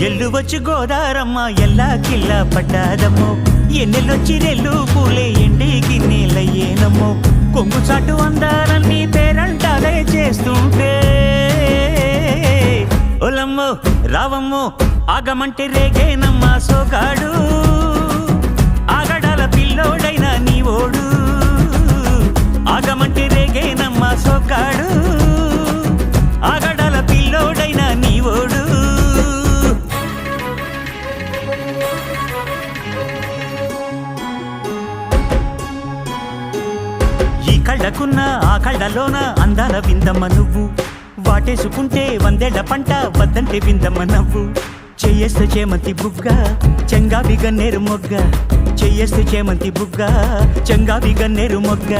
ఎల్లు వచ్చి గోదారమ్మ ఎల్లా కిల్లా పడ్డాదమ్మో ఎన్నెల్లొచ్చి రెల్లు పూలే ఎండి గిన్నెలయ్యేనమ్మో కొంగు చాటు అందాలన్నీ పేరంటాలే చేస్తుంటే ఒలమ్మో రావమ్మో ఆగమంటే రేగేనమ్మా సోగాడు ఆగడాల పిల్లోడైన నీ ఓడు ఆగమంటే రేగేనమ్మా సోగాడు ఆగడాల పిల్లోడైన నీ ఓడు కళ్ళకున్న ఆ కళ్ళలోన అందాల విందమ్మ నువ్వు వాటేసుకుంటే వందేళ్ల పంట వద్దంటే విందమ్మ నవ్వు చెయ్యేస్తే చేమంతి బుగ్గ చెంగావి గన్నేరు మొగ్గ చెయ్యేస్తే చేమంతి బుగ్గ చెంగావి గన్నేరు మొగ్గ